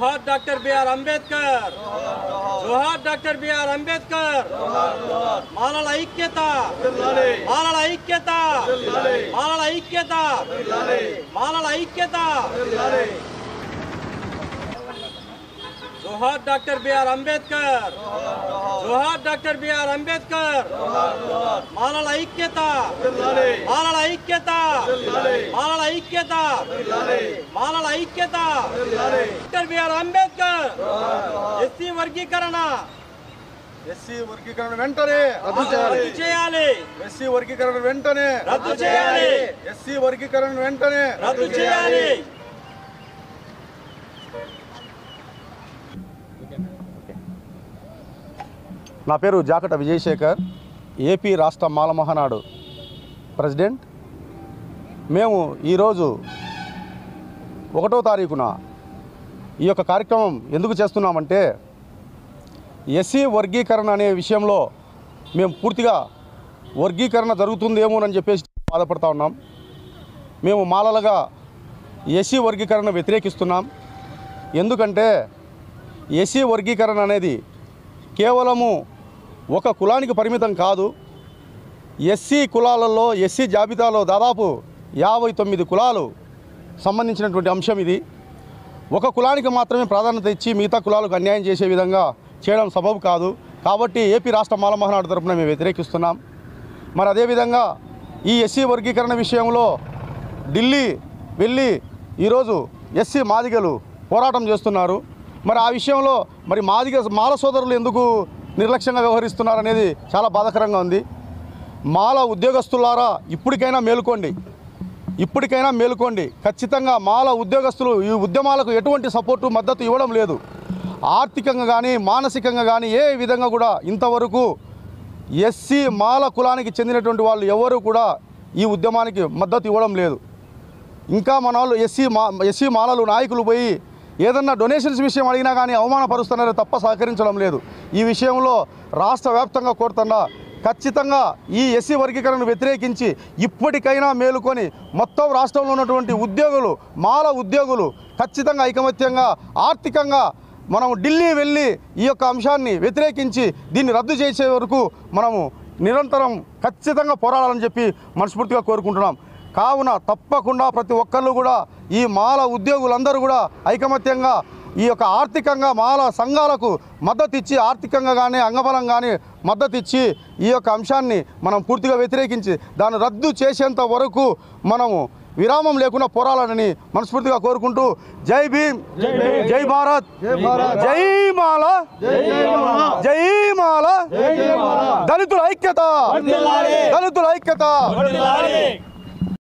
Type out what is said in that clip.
जोहार doctor B R. Ambedkar जोहार doctor B R. Ambedkar मालाला ऐक्यता मालाला ऐक्यता मालाला ऐक्यता मालाला ऐक्यता जोहार डॉक्टर बी.आर. अंबेडकर जोहार डॉक्टर बी.आर. अंबेडकर मालाला ऐक्यता मालाला ऐक्यता मालाला ऐक्यता मालाला ऐक्यता डॉक्टर बी.आर. अंबेडकर ఎస్సీ వర్గీకరణ వెంటనే రద్దు చేయాలి ఎస్సీ వర్గీకరణ వెంటనే రద్దు చేయాలి ఎస్సీ వర్గీకరణ వెంటనే రద్దు చేయాలి నా పేరు జాకట విజయశేఖర్, ఏపీ రాష్ట్ర మాల మహానాడు ప్రెసిడెంట్. మేము ఈరోజు 1వ తారీఖున ఈ యొక్క కార్యక్రమం ఎందుకు చేస్తున్నామంటే, ఎస్సీ వర్గీకరణ అనే విషయంలో మేము పూర్తిగా వర్గీకరణ జరుగుతుందేమోనని చెప్పేసి బాధపడతా ఉన్నాం. మేము మాలలుగా ఎస్సీ వర్గీకరణ వ్యతిరేకిస్తున్నాం. ఎందుకంటే ఎస్సీ వర్గీకరణ అనేది కేవలము ఒక కులానికి పరిమితం కాదు. ఎస్సీ కులాలలో ఎస్సీ జాబితాలో దాదాపు 59 కులాలు సంబంధించినటువంటి అంశం ఇది. ఒక కులానికి మాత్రమే ప్రాధాన్యత ఇచ్చి మిగతా కులాలకు అన్యాయం చేసే విధంగా చేయడం సబబు కాదు. కాబట్టి ఏపీ రాష్ట్ర మాల మహానాడు తరపున మేము వ్యతిరేకిస్తున్నాం. మరి అదేవిధంగా ఈ ఎస్సీ వర్గీకరణ విషయంలో ఢిల్లీ వెళ్ళి ఈరోజు ఎస్సీ మాదిగలు పోరాటం చేస్తున్నారు. మరి ఆ విషయంలో మరి మాల సోదరులు ఎందుకు నిర్లక్ష్యంగా వ్యవహరిస్తున్నారు అనేది చాలా బాధాకరంగా ఉంది. మాల ఉద్యోగస్తులారా ఇప్పటికైనా మేలుకోండి. ఖచ్చితంగా మాల ఉద్యోగస్తులు ఈ ఉద్యమాలకు ఎటువంటి సపోర్టు మద్దతు ఇవ్వడం లేదు. ఆర్థికంగా కానీ మానసికంగా కానీ ఏ విధంగా కూడా ఇంతవరకు ఎస్సీ మాల కులానికి చెందినటువంటి వాళ్ళు ఎవరు కూడా ఈ ఉద్యమానికి మద్దతు ఇవ్వడం లేదు. ఇంకా మన వాళ్ళు ఎస్సీ మాలలు నాయకులు పోయి ఏదన్నా డొనేషన్స్ విషయం అడిగినా కానీ అవమానపరుస్తున్నారో తప్ప సహకరించడం లేదు. ఈ విషయంలో రాష్ట్ర వ్యాప్తంగా కోరుతున్నా ఖచ్చితంగా ఈ ఎస్సీ వర్గీకరణను వ్యతిరేకించి ఇప్పటికైనా మేలుకొని మొత్తం రాష్ట్రంలో ఉన్నటువంటి మాల ఉద్యోగులు ఖచ్చితంగా ఐకమత్యంగా ఆర్థికంగా మనం ఢిల్లీ వెళ్ళి ఈ యొక్క అంశాన్ని వ్యతిరేకించి దీన్ని రద్దు చేసే వరకు మనము నిరంతరం ఖచ్చితంగా పోరాడాలని చెప్పి మనస్ఫూర్తిగా కోరుకుంటున్నాం. కావున తప్పకుండా ప్రతి ఒక్కళ్ళు కూడా ఈ మాల ఉద్యోగులందరూ కూడా ఐకమత్యంగా ఈ యొక్క ఆర్థికంగా మాల సంఘాలకు మద్దతు ఇచ్చి ఆర్థికంగా కానీ అంగబలం కానీ మద్దతు ఇచ్చి ఈ యొక్క అంశాన్ని మనం పూర్తిగా వ్యతిరేకించి దాన్ని రద్దు చేసేంత వరకు మనము విరామం లేకుండా పోరాడాలని మనస్ఫూర్తిగా కోరుకుంటూ జై భీమ్, జై భారత్, జై మాల, జై మాల, దళితుల ఐక్యత.